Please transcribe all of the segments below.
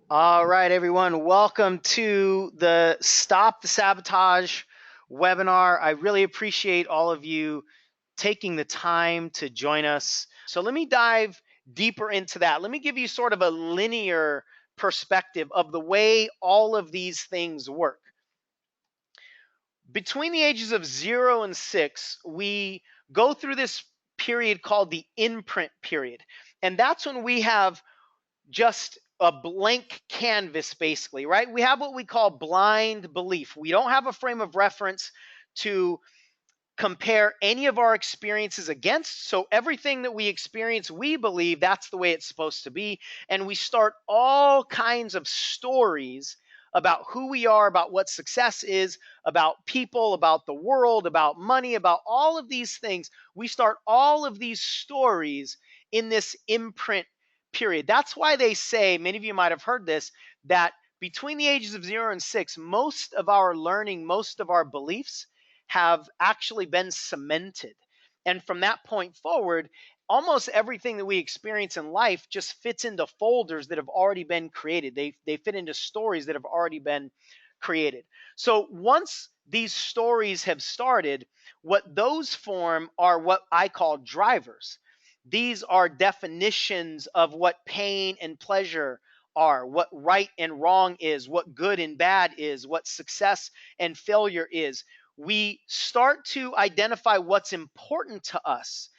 All right, everyone. Welcome to the Stop the Sabotage webinar. I really appreciate all of you taking the time to join us. So let me dive deeper into that. Let me give you sort of a linear perspective of the way all of these things work. Between the ages of 0 and 6, we go through this period called the imprint period. And that's when we have just a blank canvas, basically, right? We have what we call blind belief. We don't have a frame of reference to compare any of our experiences against. So everything that we experience, we believe that's the way it's supposed to be. And we start all kinds of stories about who we are, about what success is, about people, about the world, about money, about all of these things. We start all of these stories in this imprint period. That's why they say, many of you might have heard this, that between the ages of 0 and 6, most of our learning, most of our beliefs have actually been cemented. And from that point forward, almost everything that we experience in life just fits into folders that have already been created. They fit into stories that have already been created. So once these stories have started, what those form are what I call drivers. These are definitions of what pain and pleasure are, what right and wrong is, what good and bad is, what success and failure is. We start to identify what's important to us.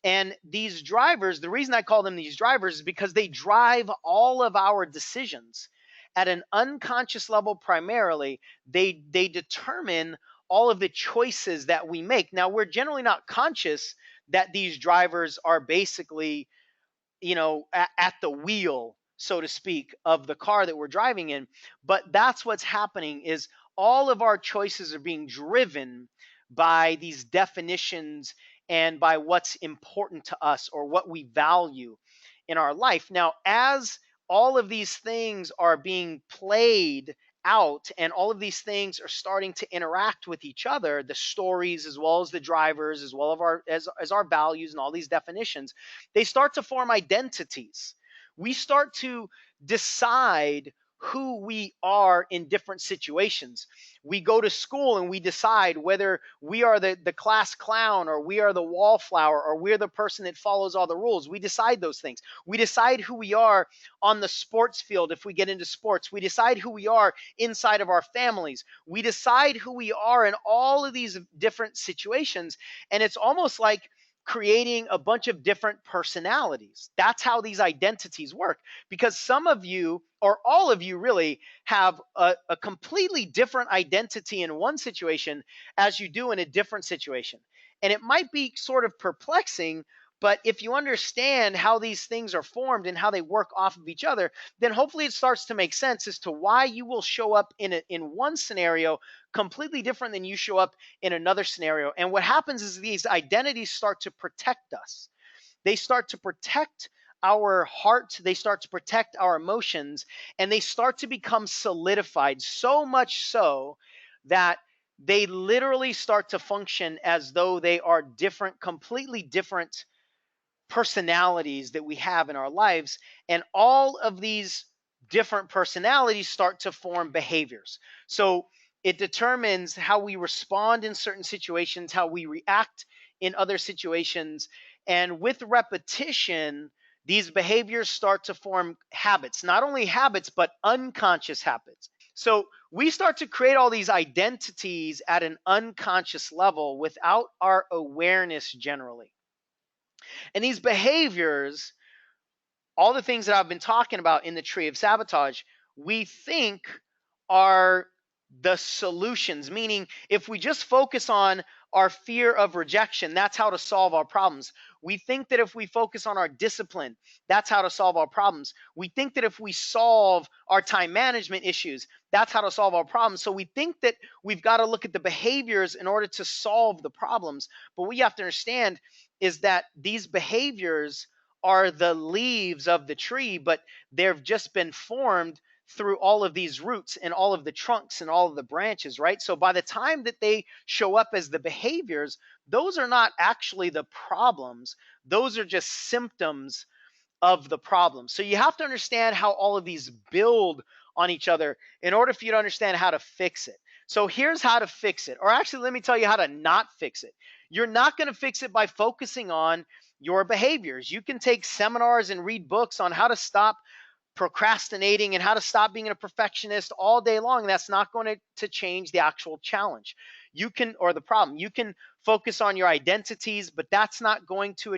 And these drivers, the reason I call them these drivers is because they drive all of our decisions at an unconscious level primarily. They determine all of the choices that we make. Now, we're generally not conscious that these drivers are basically, at the wheel, so to speak, of the car that we're driving in. But that's what's happening, is all of our choices are being driven by these definitions and by what's important to us or what we value in our life. Now, as all of these things are being played out and all of these things are starting to interact with each other, the stories as well as the drivers, as well as our values and all these definitions, they start to form identities. We start to decide who we are in different situations. We go to school and we decide whether we are the class clown, or we are the wallflower, or we're the person that follows all the rules. We decide those things. We decide who we are on the sports field if we get into sports. We decide who we are inside of our families. We decide who we are in all of these different situations. And it's almost like creating a bunch of different personalities. That's how these identities work. Because some of you, or all of you really, have a completely different identity in one situation as you do in a different situation. And it might be sort of perplexing, but if you understand how these things are formed and how they work off of each other, then hopefully it starts to make sense as to why you will show up in one scenario completely different than you show up in another scenario. And what happens is these identities start to protect us. They start to protect our heart, they start to protect our emotions, and they start to become solidified, so much so that they literally start to function as though they are different, completely different personalities that we have in our lives. And all of these different personalities start to form behaviors. So it determines how we respond in certain situations, how we react in other situations. And with repetition, these behaviors start to form habits, not only habits, but unconscious habits. So we start to create all these identities at an unconscious level without our awareness generally. And these behaviors, all the things that I've been talking about in the tree of sabotage, we think are the solutions. Meaning, if we just focus on our fear of rejection, that's how to solve our problems. We think that if we focus on our discipline, that's how to solve our problems. We think that if we solve our time management issues, that's how to solve our problems. So we think that we've got to look at the behaviors in order to solve the problems. But what you have to understand is that these behaviors are the leaves of the tree, but they've just been formed through all of these roots and all of the trunks and all of the branches, right? So by the time that they show up as the behaviors, those are not actually the problems. Those are just symptoms of the problem. So you have to understand how all of these build on each other in order for you to understand how to fix it. So here's how to fix it. Or actually, let me tell you how to not fix it. You're not going to fix it by focusing on your behaviors. You can take seminars and read books on how to stop procrastinating and how to stop being a perfectionist all day long. That's not going to change the actual challenge. You can, or the problem. You can focus on your identities, but that's not going to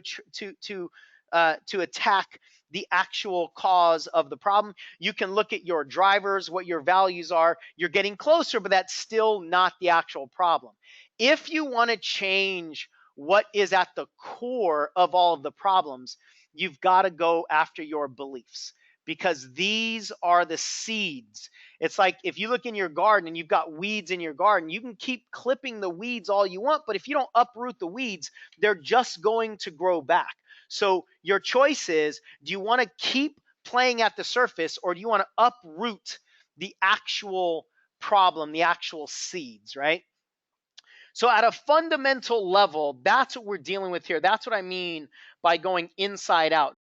attack the actual cause of the problem. You can look at your drivers, what your values are. You're getting closer, but that's still not the actual problem. If you want to change what is at the core of all of the problems, you've got to go after your beliefs, because these are the seeds. It's like if you look in your garden and you've got weeds in your garden, you can keep clipping the weeds all you want, but if you don't uproot the weeds, they're just going to grow back. So your choice is, do you want to keep playing at the surface, or do you want to uproot the actual problem, the actual seeds, right? So at a fundamental level, that's what we're dealing with here. That's what I mean by going inside out.